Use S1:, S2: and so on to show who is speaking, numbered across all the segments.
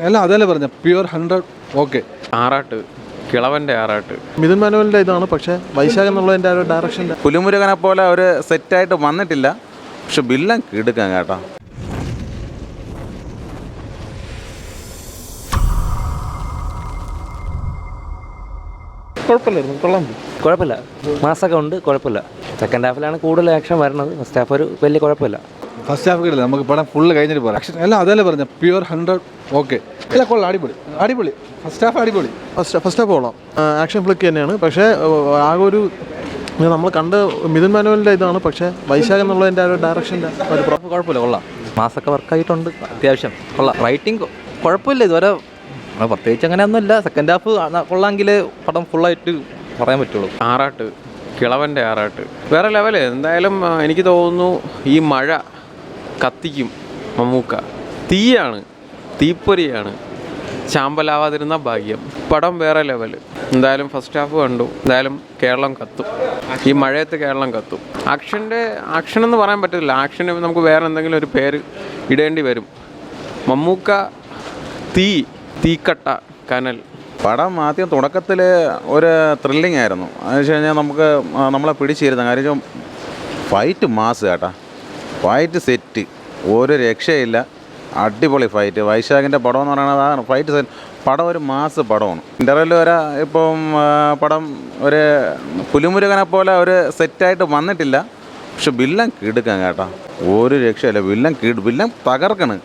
S1: എല്ലാം അതല്ലേ പറഞ്ഞ പ്യുവർ 100 ഓക്കെ.
S2: ആറാട്ട്, കിളവൻ്റെ ആറാട്ട്.
S3: മിഥുൻ മാനുവലിൻ്റെ ഇതാണ്, പക്ഷേ വൈശാഖ് എന്നുള്ളതിൻ്റെ ആ ഒരു ഡയറക്ഷൻ്റെ
S4: പുലിമുരുകനെ പോലെ ഒരു സെറ്റായിട്ട് വന്നിട്ടില്ല, പക്ഷെ വില്ലൻ കിടുക്കാൻ കേട്ടോ.
S3: കുഴപ്പമില്ലായിരുന്നു, കൊള്ളാം.
S5: കുഴപ്പമില്ല, മാസമൊക്കെ ഉണ്ട്, കുഴപ്പമില്ല. സെക്കൻഡ് ഹാഫിലാണ് കൂടുതൽ ആക്ഷൻ വരുന്നത്. ഫസ്റ്റ് ഹാഫ് ഒരു വലിയ കുഴപ്പമില്ല.
S1: ഫസ്റ്റ് ഹാഫ് കിട്ടില്ല, നമുക്ക് പടം ഫുള്ള് കഴിഞ്ഞിട്ട് പോരാം. ആക്ഷൻ എല്ലാം അതല്ലേ പറഞ്ഞ പ്യുവർ 100 ഓക്കെ. എല്ലാം കൊള്ളാം, അടിപൊളി അടിപൊളി. ഫസ്റ്റ് ഹാഫ് അടിപൊളി,
S3: ഫസ്റ്റ് ഹാഫ് കൊള്ളാം. ആക്ഷൻ ഫ്ലിക്ക് തന്നെയാണ്, പക്ഷേ ആകെ ഒരു നമ്മൾ കണ്ട് മിഥുൻ മാനുവലിൻ്റെ ഇതാണ്, പക്ഷേ വൈശാഖ് എന്നുള്ളതിൻ്റെ ആ ഒരു ഡയറക്ഷൻ്റെ ഒരു
S5: കുഴപ്പമില്ല, കൊള്ളാം. മാസമൊക്കെ വർക്കായിട്ടുണ്ട്, അത്യാവശ്യം കൊള്ളാം. റൈറ്റിംഗ് കുഴപ്പമില്ല, ഇതുവരെ പ്രത്യേകിച്ച് അങ്ങനെയൊന്നുമില്ല. സെക്കൻഡ് ഹാഫ് കൊള്ളാമെങ്കിൽ പടം ഫുള്ളായിട്ട് പറയാൻ പറ്റുള്ളൂ.
S2: ആറാട്ട്, കിളവൻ്റെ ആറാട്ട് വേറെ ലെവല്. എന്തായാലും എനിക്ക് തോന്നുന്നു ഈ മഴ കത്തിക്കും മമ്മൂക്ക. തീയാണ്, തീപ്പൊരിയാണ്. ചാമ്പലാവാതിരുന്ന ഭാഗ്യം. പടം വേറെ ലെവല്. എന്തായാലും ഫസ്റ്റ് ഹാഫ് കണ്ടു. എന്തായാലും കേരളം കത്തും, ഈ മഴയത്ത് കേരളം കത്തും. ആക്ഷൻ എന്ന് പറയാൻ പറ്റില്ല. ആക്ഷന് നമുക്ക് വേറെ എന്തെങ്കിലും ഒരു പേര് ഇടേണ്ടി വരും. മമ്മൂക്ക തീക്കട്ട കനൽ.
S4: പടം ആദ്യം തുടക്കത്തിൽ ഒരു ത്രില്ലിംഗ് ആയിരുന്നു. എന്ന് വെച്ച് കഴിഞ്ഞാൽ നമ്മളെ പിടിച്ചിരുന്ന കാര്യം ഫൈറ്റ് മാസ് കേട്ടാ. ഫൈറ്റ് സെറ്റ്, ഒരു രക്ഷയില്ല. അടിപൊളി ഫൈറ്റ്. വൈശാഖിൻ്റെ പടം എന്ന് പറയുന്നത് ആ ഫൈറ്റ് സെറ്റ് പടം ഒരു മാസ് പടമാണ്. ഇൻ്റർവെൽ വരെ ഇപ്പം പടം ഒരു പുലിമുരുകനെ പോലെ ഒരു സെറ്റായിട്ട് വന്നിട്ടില്ല, പക്ഷെ വില്ലൻ കിടുക്കാൻ കേട്ടോ. ഒരു രക്ഷയില്ല, വില്ലൻ തകർക്കണ്.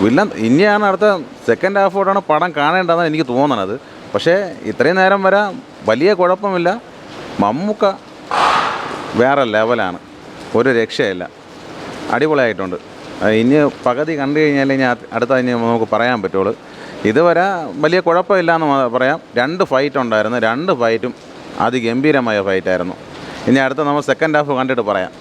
S4: വില്ലൻ ഇനിയാണ് അടുത്ത സെക്കൻഡ് ഹാഫോടാണ് പടം കാണേണ്ടതെന്ന് എനിക്ക് തോന്നണത്. പക്ഷേ ഇത്രയും നേരം വരെ വലിയ കുഴപ്പമില്ല. മമ്മൂക്ക വേറെ ലെവലാണ്, ഒരു രക്ഷയില്ല. അടിപൊളിയായിട്ടുണ്ട്. ഇനി പകുതി കണ്ടു കഴിഞ്ഞാൽ ഇനി അടുത്ത ഇനി നമുക്ക് പറയാൻ പറ്റുള്ളൂ. ഇതുവരെ വലിയ കുഴപ്പമില്ല എന്ന് പറയാം. 2 ഫൈറ്റ് ഉണ്ടായിരുന്നു, 2 ഫൈറ്റും അതിഗംഭീരമായ ഫൈറ്റായിരുന്നു. ഇനി അടുത്ത നമ്മൾ സെക്കൻഡ് ഹാഫ് കണ്ടിട്ട് പറയാം.